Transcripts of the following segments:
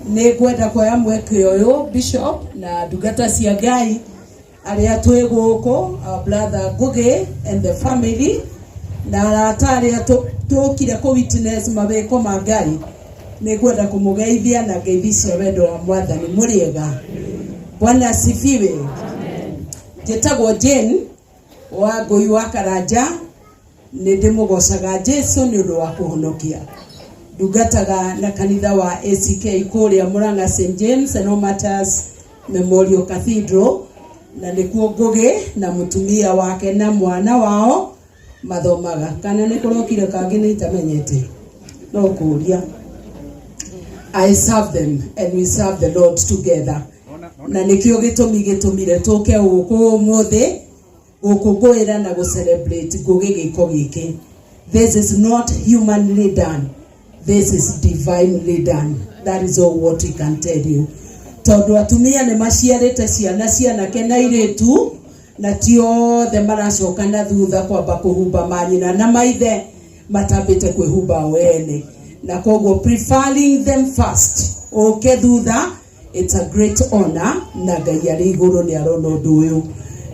Negwenda kwa mweke yoyo Bishop na Dugata Siagai aria twegoko our brother Guge and the family na atari tukire ko witness mabeko magari negwenda kumugeithia na ngeithia wendo wa mwathani muriega. Bwana asifiwe. Amen. Jetagwo Jane wa Ngui wa Karanja ndimugocaga Jesu ni undu wa kuhonokia. Dugataga na kanitha wa ACK Kuria Muranga St James and All Matters Memorial Cathedral na nikuo Ngugi na mutumia wake na mwana wao mathomaga kana ni kurokire kangi ni itamenyete no kuria. I serve them and we serve the Lord together. Na nikio gitumire tuke guku mothe gukugoira na go celebrate Ngugi giko giki. This is not humanly done. This is divinely done. That is all what we can tell you. Tondu atumia ne maciarite ciana kena iretu na tio the maracoka na thutha kwamba kuhumba manyina na maithe matambite kwihumba wene na koguo preferring them first okay thutha. It's a great honor na Ngai ari iguru ni arona undu uyu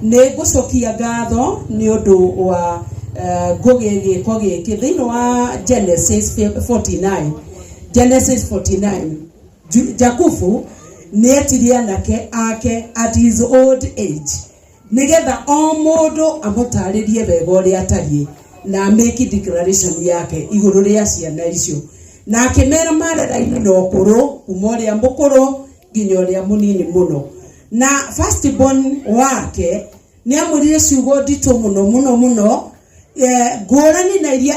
ni gucokia ngatho ni undu wa Ngugi giko giki thiini wa Genesis 49 Jakubu ni etirie anake ake at his old age nigetha o mundu amutaririe wega uria atariĩ na make declaration yake iguru ria ciana icio na akimera marera-ini na ukuru kuma uria mukuru nginya uria munini muno na first born wake ni amurire ciugo ndito muno ngũrani na iria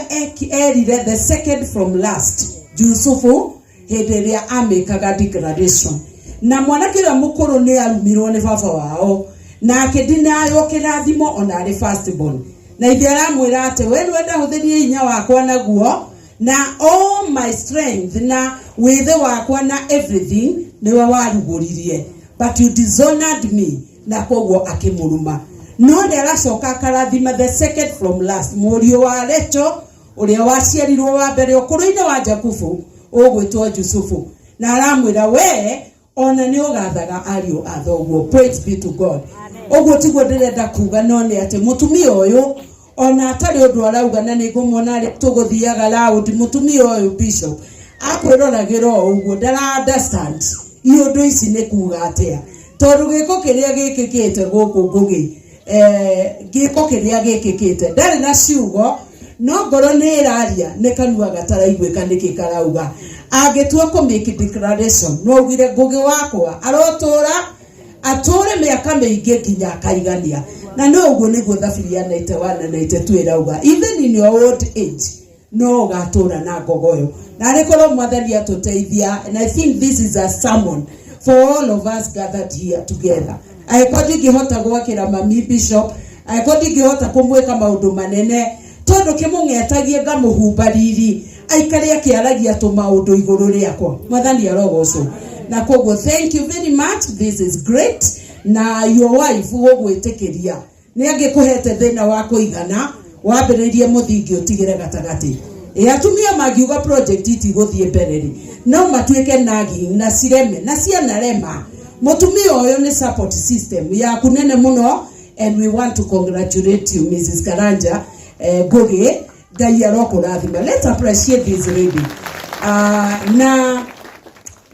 erire the second from last Yusufu hĩndĩ ĩrĩa amĩkaga declaration na mwanake ũrĩa mũkũrũ nĩ arumirwo nĩ baba wao na akĩndinayo kĩrathimo ona arĩ first born na ithe aramwĩra atĩ we nĩwenda hũthĩrie hinya wakwa naguo na all my strength na wĩthĩ wakwa na everything niwe warugũririe but you dishonored me na koguo akĩmũruma no nĩ aracoka akarathima the second from last mũriũ wa Recho ũrĩa waciarirwo wa mbere ũkũrũ-inĩ wa Jakubu ũgwĩtwo Yusufu na aramwĩra we ona nĩ ũgathaga ariũ a thoguo. Praise be to God. Ũguo tiguo ndĩrenda kuga no nĩ atĩ mũtumia ũyũ ona atarĩ ũndũ arauga na nĩ ngũmuona tũgũthiaga round mũtumia ũyũ Bishop akwĩroragĩra ũguo ndara understand iũndũ ici nĩ kuga atĩa tondũ gĩko kĩrĩa gĩkĩkĩte gũkũ Ngugi gĩko kĩrĩa gĩkĩkĩte ndarĩ na ciugo no ngoro nĩ ĩraria nĩ kanua gataraiguĩka nĩkĩ karauga angĩtua kũ make declaration no ugire Ngugi wakwa atũre mĩaka mĩingĩ nginya akaigania na no ũguo nĩguo thabiria 91 na 92 ĩrauga even in your old age no ũgatũra na ngogoyo na arĩkorwo mwathani atũteithia and I think this is a sermon for all of us gathered here together. Aikodi ngĩhota gwakĩra mami Bishop aikodi ngĩhota kũmwĩka maũndũ manene tondu kimungetagie ngamuhumba riri aikare akiaragia tu maundu iguru riakwa mwathani arogocwo na koguo thank you very much. This is great na your wife gugwitikiria ni angikuhete thina wa kuigana wambiririe muthingi utigire gatagati atumia magiuga project iti guthie mbere no matuike nagi na cireme na ciana rema mutumia uyu ni support system ya kunene muno and we want to congratulate you Mrs. Karanja Ngugi Ngai arokũrathima. Let's appreciate this lady na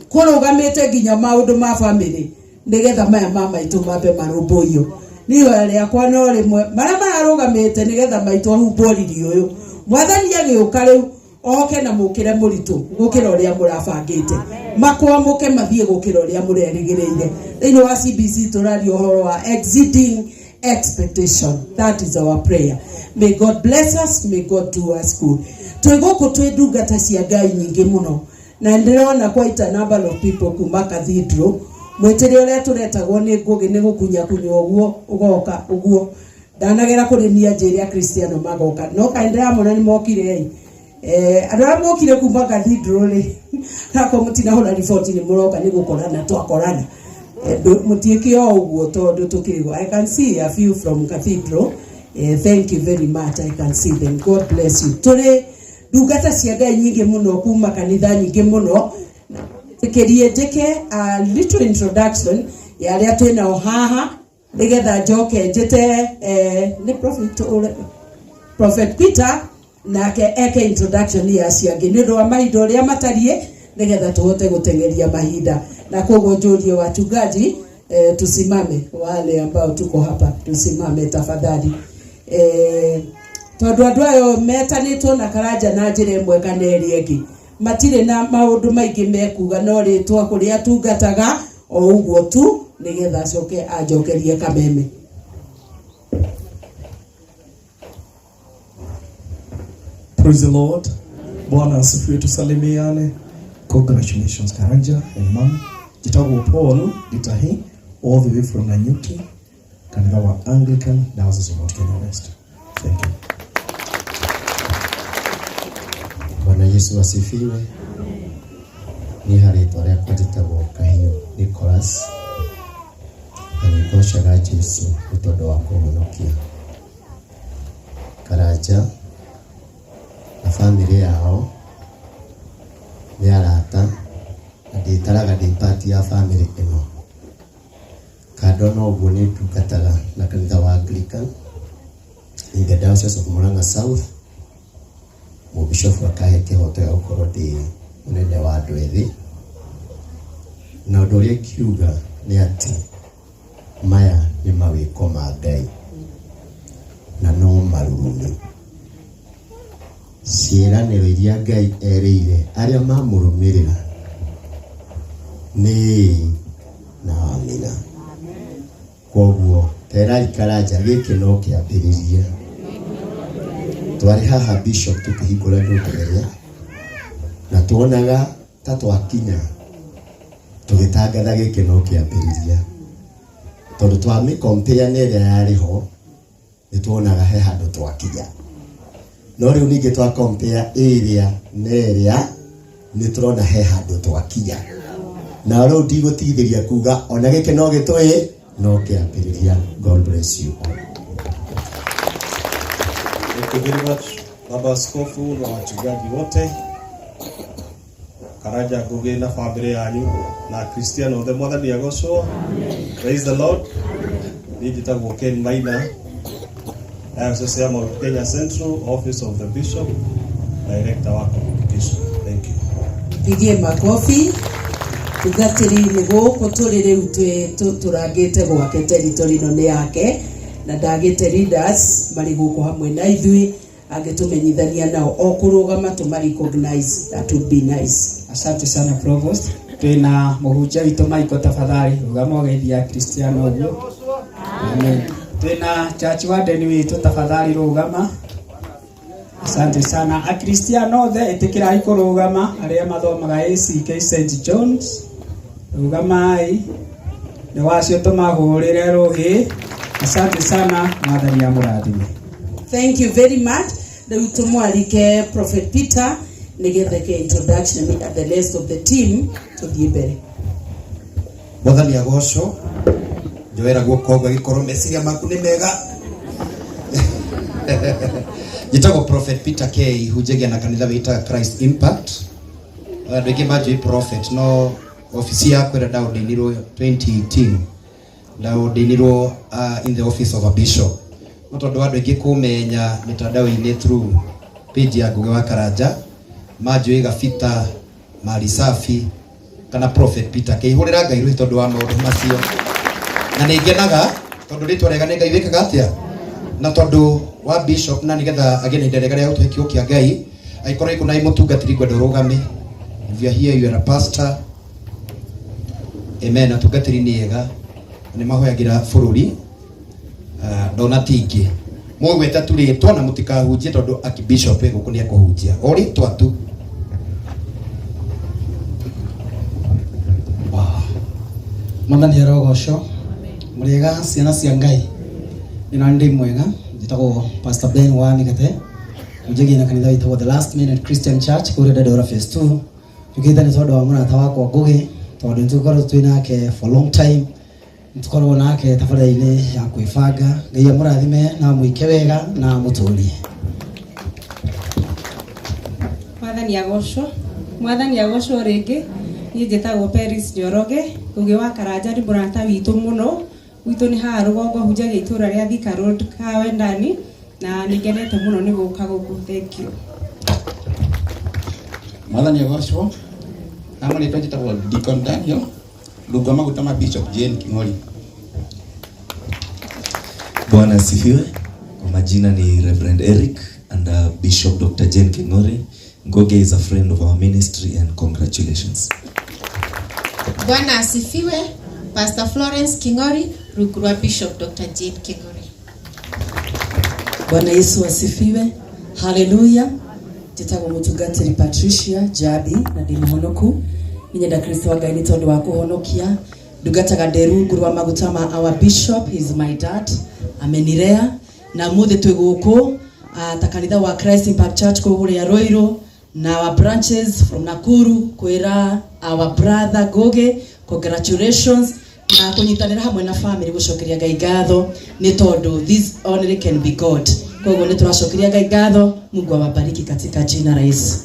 kũrũgamĩte nginya maũndũ ma family nigetha maya mama itu mambe marũmbũiyo niyo rĩakwa no rĩmwe marĩa mararũgamĩte nigetha maitũ ahumbwo riri ũyũ mwathani agĩũka rĩu oke na mũkĩre mũritũ gũkĩra ũrĩa mũrabangĩte makwamũke mathiĩ gũkĩra ũrĩa mũrerĩgĩrĩire thĩinĩ wa CBC tũraria ũhoro wa exceeding expectation. That is our prayer. May God bless us, may God do us good. Twĩgũkũ twĩ ndungata cia Ngai nyingĩ mũno na ndĩrona quite a number of people kuma cathedral mwĩtĩre ũrĩa tũretagwo nĩ Ngugi nĩ gũkunya ũguo ũgoka ũguo ndanagera kũrĩnia njĩrĩa Kristiano magoka no kaendera mũno nĩ mokire andũ arĩa mokire kuma cathedral rĩ hako mũtinahũra report nĩ mũroka nĩ gũkorana twakorana mutieke ũguo tondũ tũkĩrĩgo. I can see a few from cathedral. Thank you very much. I can see them. God bless you. Tore ndungata cia Ngai nyingĩ mũno kuma kanitha nyingĩ mũno tekerie njeke a little introduction ya arĩa twĩnao haha nigetha njoke njete nĩ Prophet Peter nake eke introduction ya ciangĩ nĩ ũndũ wa mahinda ũrĩa matariĩ nigetha tũhote gũtengeria mahinda na koguo njũrie wachungaji tusimame wale ambao tuko hapa tusimame tafadhali. Tondu andu ayo metanĩtwo na Karanja na njĩra ĩmwe kana ĩrĩa ĩngĩ matirĩ na maũndũ maingĩ mekuga no rĩtwa kũrĩa tungataga o ũguo tu nigetha acoke anjokerie kameme. Praise the Lord. Bwana asifiwe, tusalimiane. Congratulations Karanja and mom. Jitagwo Paul Ditahi all the way from Nanyuki, kanitha wa Anglican Diocese of Mount Kenya West. Thank you. Bwana Yesu asifiwe. ni harĩtwa rĩakwa njĩtagwo Kahiũ Nicholas, na nĩngoocaga Jesũ nĩ tondũ wa kũhonokia Karanja na bamĩrĩ yao, nĩ arata na ndĩtaraga ndĩ part ya bamĩrĩ ĩno. Kando na ũguo nĩ ndungataga na kanitha wa Anglican in the Diocese of Murang'a South. Mũbishofu akahe kĩhoto ya gũkorwo ndĩ mũnene wa andũ ethĩ, na ũndũ ũrĩa kiuga nĩ atĩ maya nĩ mawĩko ma Ngai na no marurumi. Ciĩranĩro iria Ngai erĩire arĩa mamũrũmĩrĩra nĩ na amina. Koguo terai Karanja, gĩkĩ no kĩambĩrĩria. Twarĩ haha Bishop tukĩhingũra ndũmĩrĩri na tuonaga ta twakinya tũgĩtangatha gĩkĩ no kĩambĩrĩria, tondũ twamĩ compare na ĩrĩa yarĩ ho nĩ tuonaga he handũ twakinya, no rĩu ningĩ twa compare ĩrĩa na ĩrĩa nĩ tũrona he handũ twakinya, na rĩu ndigũtigithĩria kuga ona gĩkĩ no gĩtũĩ no kĩambĩrĩria. God bless you all. Thank you very much, Baba Askofu na wachungaji wote. Karanja Ngugi na family yanyu na Christian othe mwathani agocwo. Praise the Lord. Ni njĩtagwo Ken Maina, Diocese ya Mount Kenya Central, Office of the Bishop, Director wa Communication. Thank you. Pigie makofi. Tugatiri nĩ gũkũ tũrĩ rĩu tũrangĩte gwake territory ĩno nĩ yake, na ndagĩte leaders marĩ gũkũ hamwe na ithuĩ angĩtũmenyithania nao o kũrũgama tũma-recognize. That would be nice. Asante sana Provost. Twĩna mũhunjia witũ Michael tafadhali rũgama ũgeithia Cristiano ũguo. Amen. Twĩna church warden witũ tafadhali rũgama. Asante sana. A Cristiano othe ĩtĩkĩrai kũrũgama, arĩa mathomaga ACK St John's rũgamai, nĩ wacio tũmahũrĩre rũhĩ. Asante sana, mwathani amũrathime. Thank you very much. Rĩu tũmwarike Prophet Peter nĩgetha ke introduction and the rest of the team tũthiĩ mbere. Mwathani agocwo, njoera guoko gĩkorwo meciria maku nĩ mega. Njĩtagwo Prophet Peter K, hunjagia na kanitha wĩtaga Christ Impact. Andũ aingĩ manjũĩ Prophet, no ofisi yakwa ĩrĩa ndaũndĩnirwo 2018 ndaũndĩnirwo in the office of a bishop. No tondũ andũ aingĩ kũmenya mitandao-inĩ through page ya Ngugi wa Karanja, manjũĩ Gabita, Mari Safi kana Prophet Peter K. Hũrĩra Ngai rũĩ tondũ wa maũndũ macio, na nĩ ngenaga tondũ rĩtwa rĩega nĩ Ngai wĩkaga atĩa, na tondũ wa bishop na nigetha agene nderega rĩa ũtũhĩkio kĩa Ngai aikorwo ikuna imutungatiri gwenda rũgame. If you are here, you are a pastor. Amen. Atungatiri ni ega nĩ mahoyagira bũrũri ndona tingĩ mwĩgweta turĩtwo na mũtikahunjie tondũ akibishop gũkũ nĩ ekũhunjia o rĩtwa tu. Mwathani arogocwo. Mũrĩega ciana cia Ngai. Ĩno ndĩ mwega. Njĩtagwo Pastor Ben wa Migate. Njĩgi na kanitha witagwo The Last Minute Christian Church kũrĩa Dandora Phase 2. Tukĩĩta nĩ tondũ wa mũrata wakwa Ngugi, tondũ nĩtũkorwo twĩnake for long time. Nĩtũkorwo nake tabarĩra-inĩ ya kwĩbanga. Ngai amũrathime na mũike wega na mũtũũrie. Mwathani agocwo rĩngĩ. Niĩ njĩtagwo Peris Njoroge, Ngugi wa Karanja nĩ mũrata witũ mũno. Witũ nĩ haha rũgongo hunjagia itũũra rĩa Thika Road Kawendani, na nĩngenete mũno nĩ gũka gũkũ. Thank you. Mwathani agocwo. Namo nĩ njĩtagwo Deacon Daniel, rungu maguta ma Bishop Jane King'ori. Bwana asifiwe. Kwa majina ni Reverend Eric and Bishop Dr. Jane King'ori. Ngugi is a friend of our ministry and congratulations. Bwana asifiwe. Pastor Florence King'ori, rungu wa Bishop Dr. Jane King'ori. Bwana Yesu asifiwe. Hallelujah. Njĩtagwo mũtungatĩri Patricia Jabi na ndĩ mũhonoku. Ninyenda Kristo wa Ngai nĩ tondũ wa kũhonokia. Ndungataga nderungu rwa maguta ma our bishop, he is my dad. Amenilea na mũthĩ twĩ gũkũ ta kanitha wa Christ Impact Church kũrĩa Ruiru na our branches from Nakuru kwĩra our brother Goge. Congratulations na kunyitanira hamwe na family gucokeria Ngai ngatho ni tondu this only can be God. Koguo ni turacokeria Ngai ngatho. Mungu awabariki katika jina la Yesu.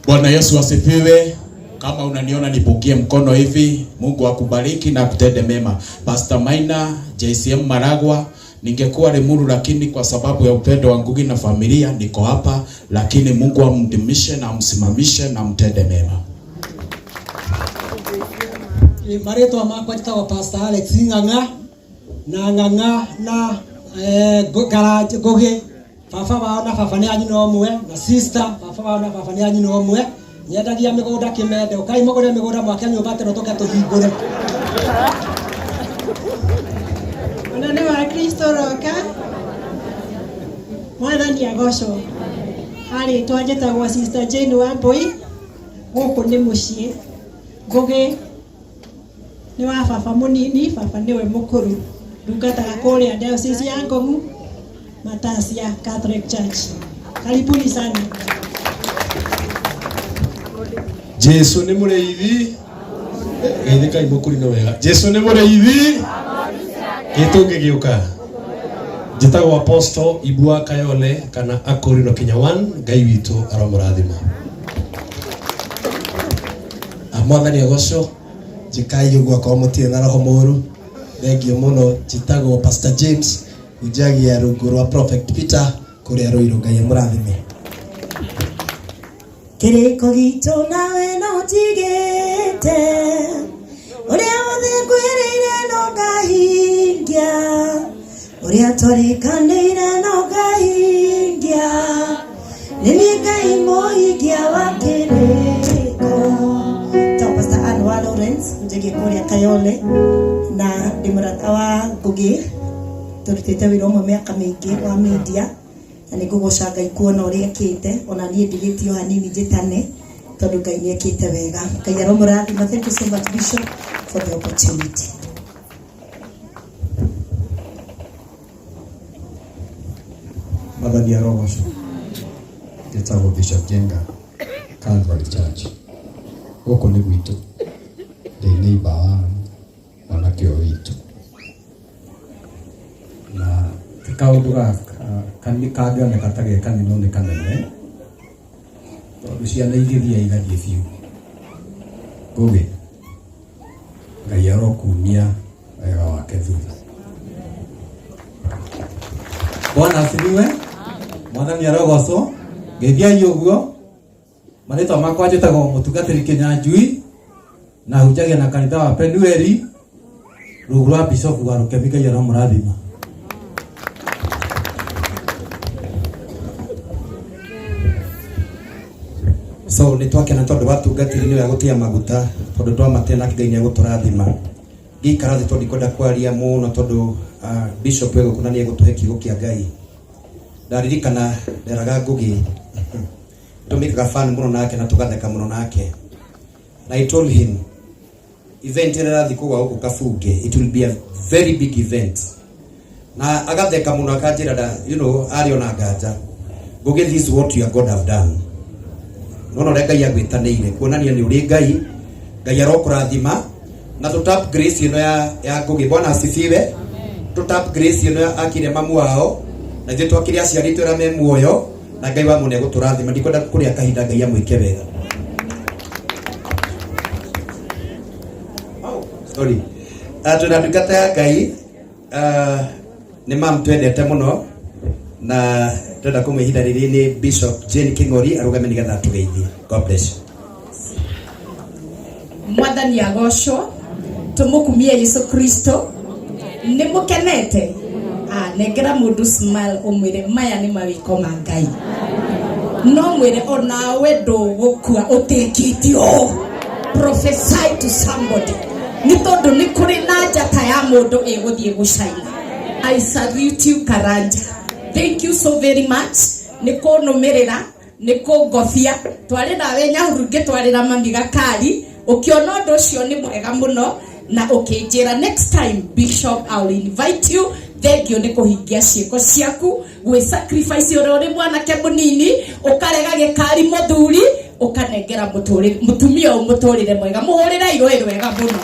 Bwana Yesu asifiwe. Kama unaniona nipungie mkono hivi, Mungu akubariki na kutende mema. Pastor Maina, JCM Maragwa, ningekuwa Limuru lakini kwa sababu ya upendo wa Ngugi na familia niko hapa, lakini Mungu amdimishe na amsimamishe na mtende mema. Mareto makwa titawa Pastor Alex Nganga na Garage Goge. Fafa baona fafa ni anyi no mwe na sister fafa baona fafa ni anyi no mwe nyendagia migoda kimende ukai mogore migoda mwake nyumba teno toka tuhingure Nani wa Kristo roka mwana ni agosho hari twajeta kwa sister Jane Wambui goko ni mucie Goge ni wa fafa munini fafa niwe mukuru ndungata kole diocese ya Ngong Matasia Catholic Church. Karibuni sana. Jesu ni mureithi. Geithika imukuri no wega. Jesu ni mureithi. Gitungi giuka. Jitagwo Apostle Ibua Kayole kana Akorino Kinyawan Ngai witu aromurathima. Mwathani agocwo jikai yugwa kwa mutie na roho muru. Thengio muno jitagwo Pastor James ujagia rungu rwa Prophet Peter kuria ruiru Ngai amurathime. Kiriko gitu nawe no tigete uria wothe ngwirire no ngahingia uria turikanire no ngahingia nini Ngai muhingia wa kiriko. Pastor Anwar Lawrence ujagia kuria Kayole na ndimurata wa Ngugi turutite wira umwe miaka mingi wa media na nigugoca Ngai kuona uria ekite ona nie ndigitio hanini njitane tondu Ngai ni ekite wega. Ngai aromurathima. Thank you so much Bishop for the opportunity. Mwathani arogocwo. Njitagwo Bishop Jenga Calvary Church. Goko ni gwitu ndi neighbor wa mwanake o witu na kaundu kaga na katage kanino ni kanene tondu ciana igithia igathie biu Ngugi Ngai arokumia wega wake thutha. Bwana asifiwe. Mwathani arogocwo. Geithiai uguo marĩtwa makwa njĩtagwo Mũtungatĩri Kĩnyanjui na hunjagia na kanitha wa Penueli rungu rwa Bishop wa Rukemi. Ngai aromũrathima. So nĩ twakena tondũ watungatĩri nĩ wagũtia maguta tondũ twamatena Ngai nĩ agũtũrathima. Gĩikara thĩ tondũ kwenda kwaria mũno tondũ Bishop wego kuna nĩ egũtũhe kiugo kĩa Ngai. Ndaririkana nderaga Ngugi tumikaga fan muno nake na tugatheka muno nake. And I told him event ĩrĩa thikũ gwa gũkũ Kabunge, it will be a very big event. Na agatheka muno akanjĩra da you know ari ona nganja Ngugi, this is what your God have done. Nono reka Ngai agwĩtanĩire kuonania nĩ ũrĩ Ngai. Ngai arokũrathima na tutap grace ĩno ya Ngugi. Bwana asifiwe. Tutap grace ĩno ya akire mamu wao na ithuĩ twakire aciari twĩra me muoyo na Ngai wa mũne gũtũrathima. Ndikwenda kũrĩa kahinda Ngai amwĩke wega. Sorry. Twĩna ndungata ya Ngai nĩ mam twendete mũno na twenda kũmwĩhinda rĩrĩ nĩ Bishop Jane King'ori arũgame nĩgetha tũgeithie. God bless you. Mwathani agocwo. Tumukumie Yesu Kristo. Nĩ mũkenete. Nengera mundu smile umwire maya ni mawiko ma Ngai. No mwire ona we ndũgũkua ũtĩkĩtio. Prophesy to somebody. Ni tondu ni kuri na njata ya mundu ĩgũthiĩ gũcaina. I salute you Karanja. Thank you so very much. Ni kũnũmĩrĩra, ni kũngobia. Twarĩ nawe Nyahurunge twarĩra mami Gakari. Ũkĩona ũndũ ũcio ni mwega mũno. na ukinjira next time bishop I will invite you thengio ni kuhingia ciiko ciaku gwe sacrifice uri mwanake munini ukarega gikari muthuri ukanengera mutumia umuturire mwega muhurira iroiro wega muno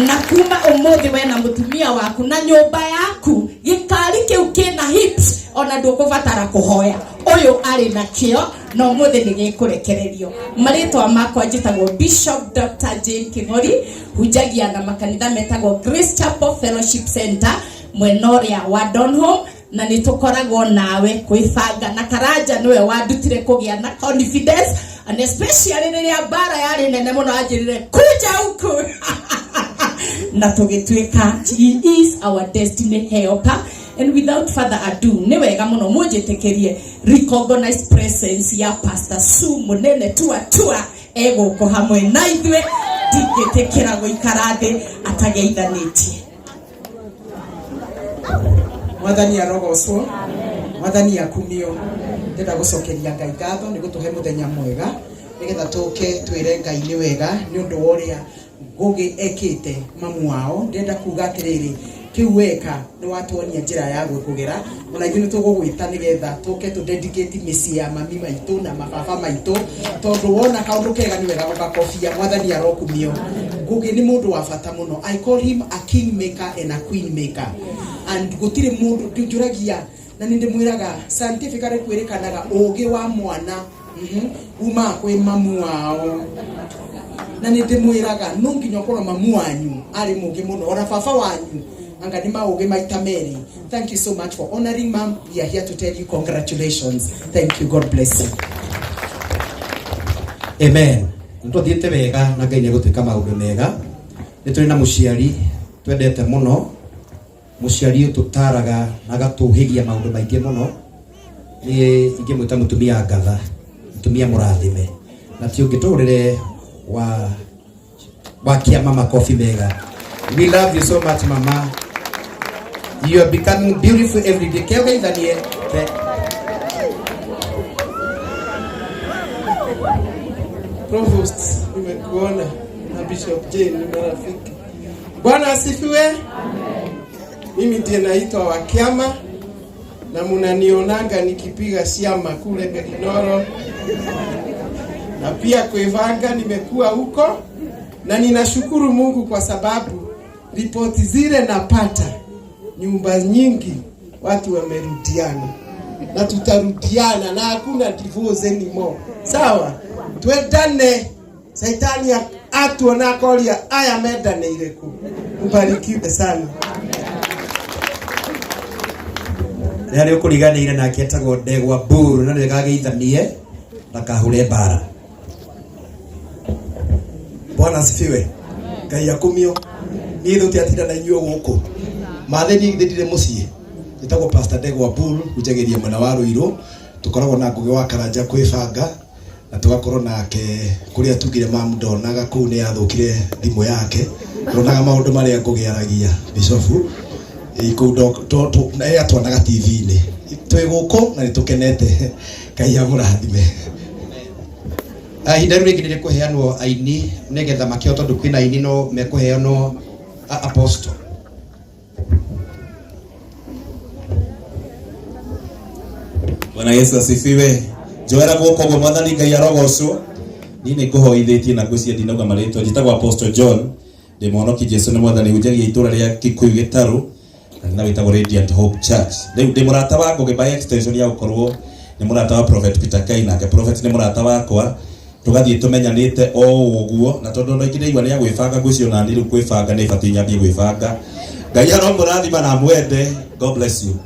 na kuma umuthi we na mutumia waku na nyumba yaku gikari kiu kina hips ona ndukubatara kuhoya uyu ari na kio na umuthi ni gikurekererio maritwa makwa njitagwo Bishop Dr. Jane King'ori hujagia na makanitha metagwo Grace Chapel Fellowship Center mwenoria wa Donholm na nitukoragwo nawe kwifanga na Karanja niwe wandutire kugia na confidence and especially riria bara yari nene muno ajirire kuja huku na tugituika he is our destiny helper and without further ado ni wega muno munjitekerie recognize presence ya Pastor Sue Munene tua egoko hamwe na ithwe ndigetekera guikara thi atageithanitie. Mwathani arogocwo mwathani akumio ndenda gucokeria Ngai ngatho ni gutuhe muthenya mwega nigetha tuke twire Ngai ni wega ni undu woria Ngugi ekite mamu wao ndenda kuga atiriri kiu weka ni watuonia njira ya gwikugera ona ithu nitugugwita nigetha tuke tu dedicate misi ya mami maitu na mababa maitu tondu wona kaundu kega ni wega gukakofia mwathani arokumio. Ngugi ni mundu wa bata muno. I call him a king maker and a queen maker and gutire mundu njuragia na ninde mwiraga scientifically kwirikanaga ugi wa mwana uma kwe mamu wao na ninde mwiraga nunginya okoro mamu wanyu ari mugi muno ona baba wanyu anga ni maugi maita meri. Thank you so much for honoring mom. We are here to tell you congratulations. Thank you. God bless you. Amen. Ntothiete wega na Ngai ni gutwika maundu mega ni turi na muciari twendete muno muciari ututaraga na gatuhigia maundu maingi muno ni ingimwita mutumia ngatha mutumia murathime na ti ungiturire wa kia mama coffee mega. We love you so much mama. You are becoming beautiful every day. Kega idhanie Provost, nimekuona na Bishop Jane ni marafiki. Bwana asifiwe. Mimi ndiye naitwa Wakiama na mnanionanga nikipiga siama kule Beginoro na pia Kwevanga nimekuwa huko na ninashukuru Mungu kwa sababu ripoti zile napata nyumba nyingi watu wamerudiana na tutarudiana na hakuna divorce anymore. Sawa? Twendane. Saitani atuona kolia aya medane ireku. Mbarikiwe sana. Nari ukuriganire na kietagwo Ndegwa Buru na ndagageithanie na kahure bara. Bwana asifiwe. Ngai akumio ni thuti atinda na inyuo guku matheni ngithire mucii itagwo Pastor Ndegwa Buru ujageria mwana wa Ruiru tukoragwo na Ngugi wa Karanja kwibanga na tugakorwo nake kuria tugire mamndonaga kuu ni yathukire thimu yake ronaga maundu maria Ngugi aragia bicofu ikundo to na yatwanaga TV-ini twi guku na nitukenete Ngai amurathime. Ihinda rĩu rĩngĩ nĩ rĩkũheanwo aini nĩgetha makĩo tondũ kwĩna aini no mekũheanwo apostle. Bwana Yesu asifiwe. Joera guoko gwa mwathani Ngai arogocwo. Ni nĩ ngũhoithĩtie na ngwĩciria ndinauga marĩtwa njĩtagwo Apostle John ndĩ mũhonoki Jesu nĩ mwathani hujagia itũra rĩa Kikuyu Gĩtarũ na wĩtagwo Radiant Hope Church. Rĩu ndĩ mũrata wa Ngugi by extension ya gũkorwo nĩ mũrata wa Prophet Peter Kai nake Prophet nĩ mũrata wakwa tugathie tumenyanite o uguo na tondu no ikiraigwa ni agwibanga ngwicio na ndiru kwibanga ni bati nyambie gwibanga. Ngai aro murathima na mwende. God bless you.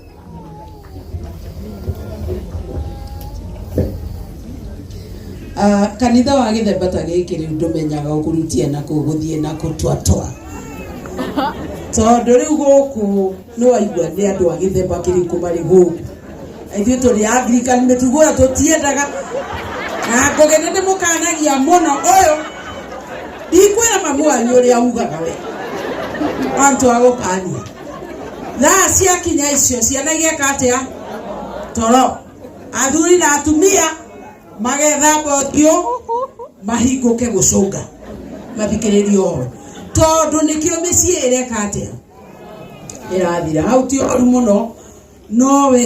Kanitha wa githemba ta giki riu ndumenyaga ukurutia na kuguthie na kutwatwa tondu riu guku no waigua ni andu a githemba kiriku mari guku ithuĩ tũrĩ Anglican mĩtugo ĩyo tũtiendaga na Ngugi nĩ ndĩmũkanagia mũno ũyũ ndikwĩra mamu wanyu ũrĩa ugaga we antu agũkania thaa ciakinya icio ciana igeka atĩa toro athuri na atumia magethamba ũthiũ mahingũke gũcũnga mathikĩrĩrie ũhoro tondu nikio mĩciĩ ĩreka atia ĩrathira hau ti ũru mũno no we